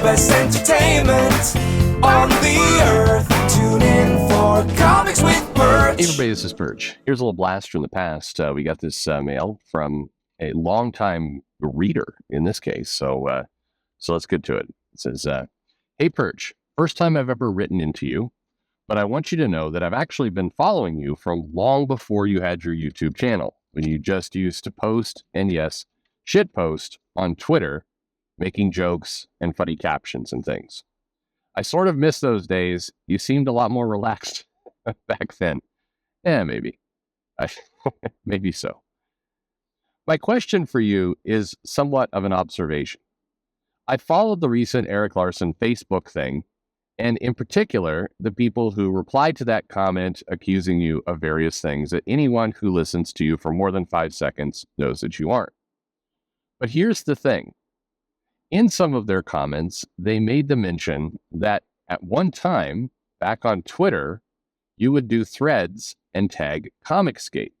best entertainment on the earth. Tune in for Comics with Perch. Hey everybody, this is Perch. Here's a little blast from the past. We got this mail from a longtime reader in this case. So let's get to it. It says, hey Perch, first time I've ever written into you, but I want you to know that I've actually been following you from long before you had your YouTube channel, when you just used to post, and yes, shit post on Twitter, making jokes and funny captions and things. I sort of miss those days. You seemed a lot more relaxed back then. Yeah, maybe. Maybe so. My question for you is somewhat of an observation. I followed the recent Eric Larson Facebook thing, and in particular, the people who replied to that comment accusing you of various things that anyone who listens to you for more than 5 seconds knows that you aren't. But here's the thing. In some of their comments, they made the mention that at one time, back on Twitter, you would do threads and tag Comicsgate.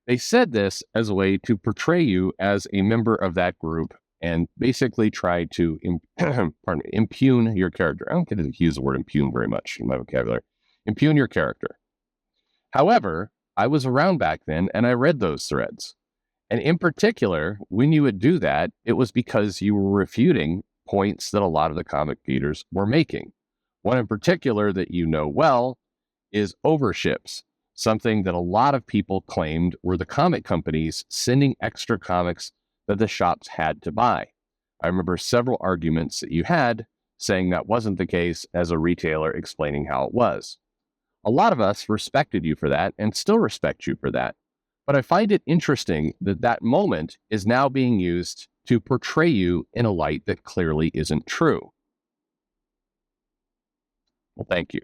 They said this as a way to portray you as a member of that group and basically try to impugn your character. I don't get to use the word impugn very much in my vocabulary. Impugn your character. However, I was around back then and I read those threads. And in particular, when you would do that, it was because you were refuting points that a lot of the comic readers were making. One in particular that you know well is overships, something that a lot of people claimed were the comic companies sending extra comics that the shops had to buy. I remember several arguments that you had saying that wasn't the case, as a retailer explaining how it was. A lot of us respected you for that and still respect you for that. But I find it interesting that that moment is now being used to portray you in a light that clearly isn't true. Well, thank you.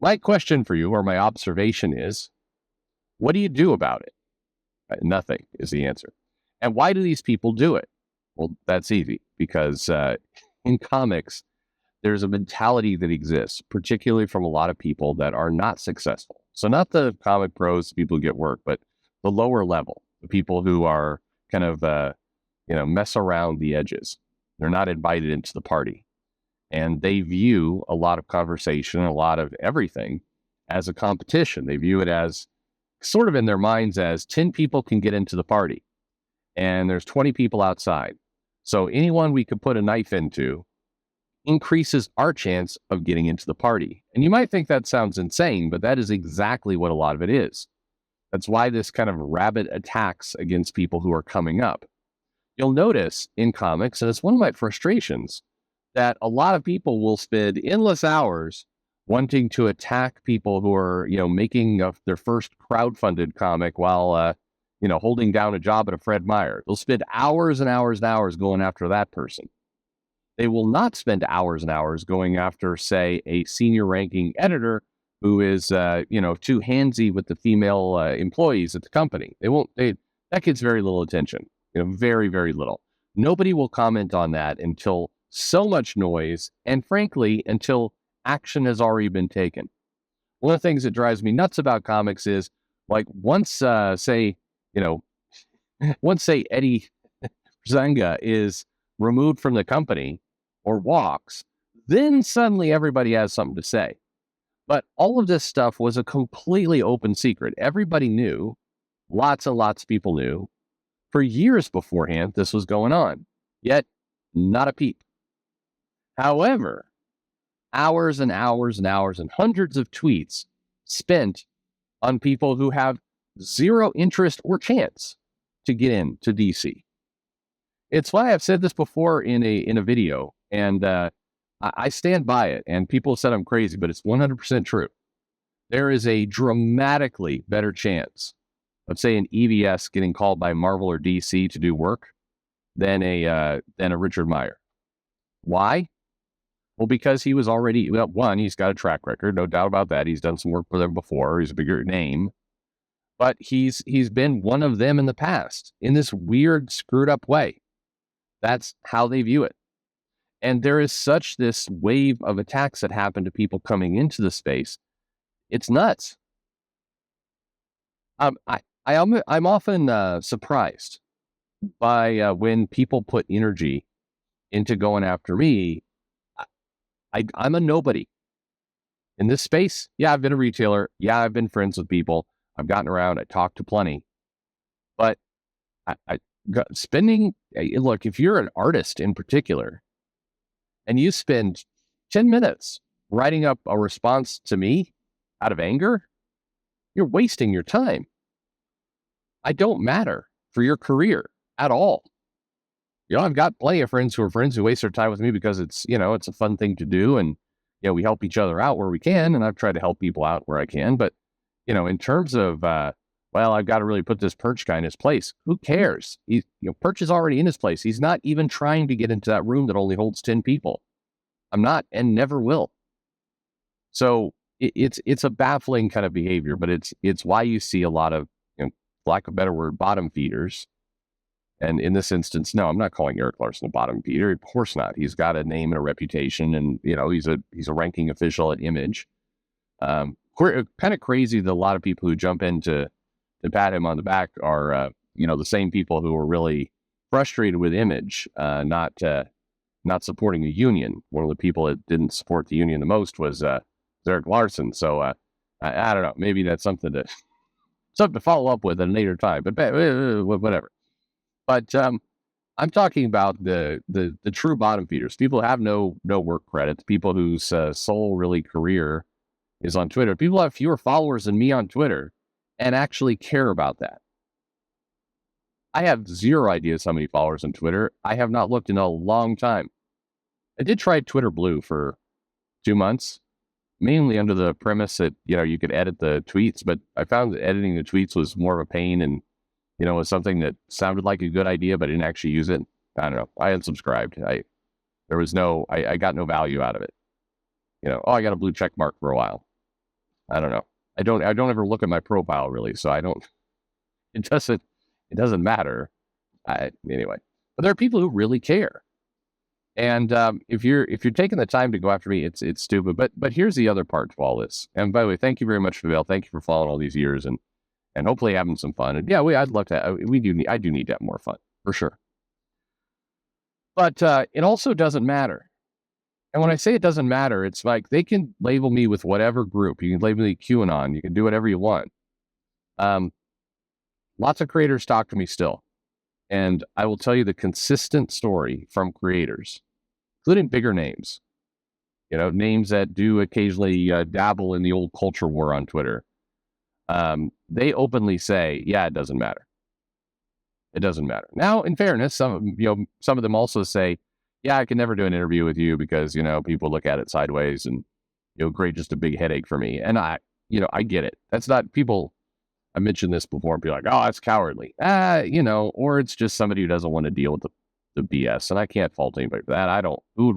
My question for you, or my observation is, what do you do about it? Nothing is the answer. And why do these people do it? Well, that's easy, because in comics, there's a mentality that exists, particularly from a lot of people that are not successful. So not the comic pros, people who get work, but the lower level, the people who are kind of, mess around the edges. They're not invited into the party. And they view a lot of conversation, a lot of everything as a competition. They view it as sort of in their minds as 10 people can get into the party and there's 20 people outside. So anyone we could put a knife into increases our chance of getting into the party. And you might think that sounds insane, but that is exactly what a lot of it is. That's why this kind of rabid attacks against people who are coming up. You'll notice in comics, and it's one of my frustrations, that a lot of people will spend endless hours wanting to attack people who are, making their first crowdfunded comic while, holding down a job at a Fred Meyer. They'll spend hours and hours and hours going after that person. They will not spend hours and hours going after, say, a senior ranking editor who is, too handsy with the female employees at the company. That gets very little attention, very, very little. Nobody will comment on that until so much noise, and frankly, until action has already been taken. One of the things that drives me nuts about comics is, like, once say Eddie Zanga is removed from the company or walks, then suddenly everybody has something to say. But all of this stuff was a completely open secret. Everybody knew, lots and lots of people knew, for years beforehand this was going on, yet not a peep. However, hours and hours and hours and hundreds of tweets spent on people who have zero interest or chance to get into DC. It's why I've said this before in a video, and I stand by it, and people said I'm crazy, but it's 100% true. There is a dramatically better chance of, say, an EVS getting called by Marvel or DC to do work than a Richard Meyer. Why? Well, because he was already, one, he's got a track record, no doubt about that. He's done some work for them before. He's a bigger name. But he's been one of them in the past in this weird, screwed up way. That's how they view it. And there is such this wave of attacks that happen to people coming into the space. It's nuts. I'm often surprised by when people put energy into going after me, I'm a nobody in this space. Yeah, I've been a retailer. Yeah, I've been friends with people. I've gotten around. I talked to plenty, but I spending, look, if you're an artist in particular and you spend 10 minutes writing up a response to me out of anger, you're wasting your time. I don't matter for your career at all. I've got plenty of friends who waste their time with me because it's a fun thing to do. And, we help each other out where we can. And I've tried to help people out where I can. But, in terms of, well, I've got to really put this Perch guy in his place. Who cares? Perch is already in his place. He's not even trying to get into that room that only holds 10 people. I'm not and never will. So it's a baffling kind of behavior, but it's why you see a lot of, lack of a better word, bottom feeders. And in this instance, no, I'm not calling Eric Larson a bottom feeder. Of course not. He's got a name and a reputation, and he's a ranking official at Image. Kind of crazy that a lot of people who jump in to pat him on the back are the same people who are really frustrated with Image, not supporting the union. One of the people that didn't support the union the most was Eric Larson. So I don't know. Maybe that's something to follow up with at a later time. But whatever. But I'm talking about the true bottom feeders, people who have no work credit, people whose sole really career is on Twitter. People who have fewer followers than me on Twitter and actually care about that. I have zero ideas how many followers on Twitter. I have not looked in a long time. I did try Twitter Blue for 2 months, mainly under the premise that, you could edit the tweets, but I found that editing the tweets was more of a pain and, was something that sounded like a good idea, but I didn't actually use it. I don't know. I unsubscribed. I got no value out of it. I got a blue check mark for a while. I don't know. I don't ever look at my profile really. So it doesn't matter. Anyway, but there are people who really care. And if you're taking the time to go after me, it's stupid. But here's the other part to all this. And by the way, thank you very much, Fabel. Thank you for following all these years and hopefully having some fun. And yeah, I'd love to. I do need to have more fun for sure. But it also doesn't matter. And when I say it doesn't matter, it's like they can label me with whatever group. You can label me QAnon. You can do whatever you want. Lots of creators talk to me still. And I will tell you the consistent story from creators, including bigger names, names that do occasionally dabble in the old culture war on Twitter. They openly say, yeah, it doesn't matter. It doesn't matter. Now, in fairness, some of them also say, yeah, I can never do an interview with you because, people look at it sideways and, great, just a big headache for me. And I get it. That's not people. I mentioned this before and be like, oh, that's cowardly. Or it's just somebody who doesn't want to deal with the BS. And I can't fault anybody for that. Who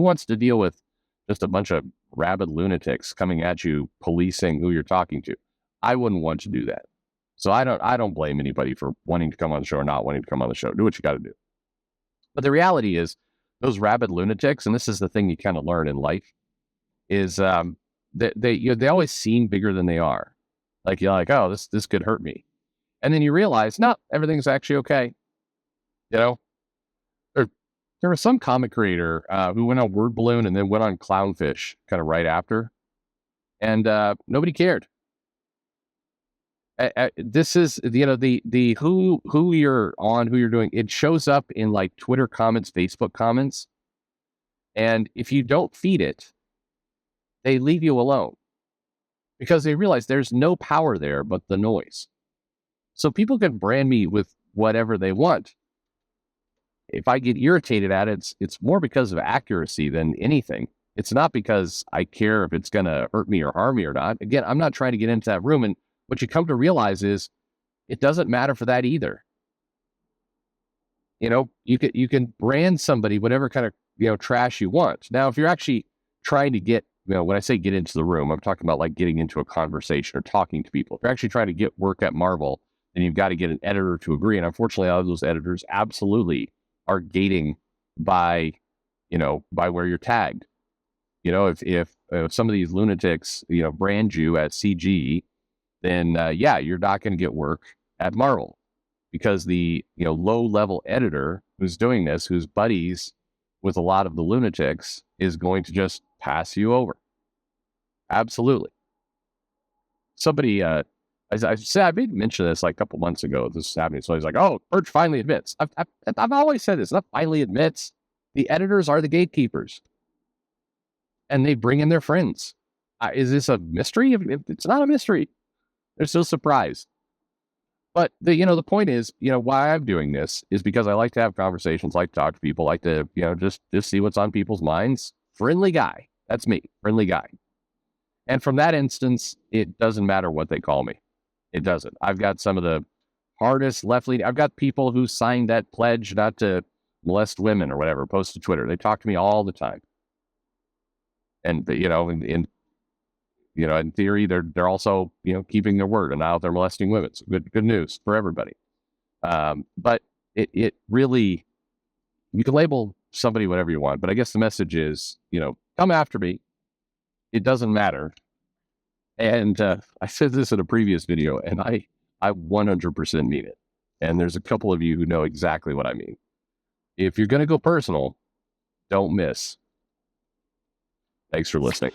wants to deal with just a bunch of rabid lunatics coming at you, policing who you're talking to? I wouldn't want to do that. So I don't blame anybody for wanting to come on the show or not wanting to come on the show. Do what you got to do. But the reality is those rabid lunatics, and this is the thing you kind of learn in life, is that they always seem bigger than they are. Like you're like, oh, this could hurt me. And then you realize, no, everything's actually okay. There was some comic creator who went on Word Balloon and then went on Clownfish kind of right after. And nobody cared. This is, the who you're on, who you're doing. It shows up in like Twitter comments, Facebook comments. And if you don't feed it, they leave you alone because they realize there's no power there but the noise. So people can brand me with whatever they want. If I get irritated at it, it's more because of accuracy than anything. It's not because I care if it's going to hurt me or harm me or not. Again, I'm not trying to get into that room. And what you come to realize is it doesn't matter for that either. You can brand somebody whatever kind of trash you want. Now, if you're actually trying to get, when I say get into the room, I'm talking about like getting into a conversation or talking to people. If you're actually trying to get work at Marvel, then you've got to get an editor to agree. And unfortunately, all of those editors absolutely are gating by where you're tagged. If some of these lunatics, brand you as CG, then you're not going to get work at Marvel because the low level editor who's doing this, who's buddies with a lot of the lunatics, is going to just pass you over. Absolutely. Somebody, I made mention of this like a couple months ago. This is happening. So he's like, "Oh, Perch finally admits." I've always said this. Not finally admits. The editors are the gatekeepers, and they bring in their friends. Is this a mystery? If it's not a mystery, they're still surprised. But the point is, why I'm doing this is because I like to have conversations, like to talk to people, like to, just see what's on people's minds. Friendly guy. That's me. Friendly guy. And from that instance, it doesn't matter what they call me. It doesn't. I've got some of the hardest left-leaning. I've got people who signed that pledge not to molest women or whatever, post to Twitter. They talk to me all the time. And, in theory, they're also, keeping their word, and now they're molesting women. So good news for everybody. But it really, you can label somebody whatever you want, but I guess the message is, come after me. It doesn't matter. And I said this in a previous video, and I 100% mean it. And there's a couple of you who know exactly what I mean. If you're going to go personal, don't miss. Thanks for listening.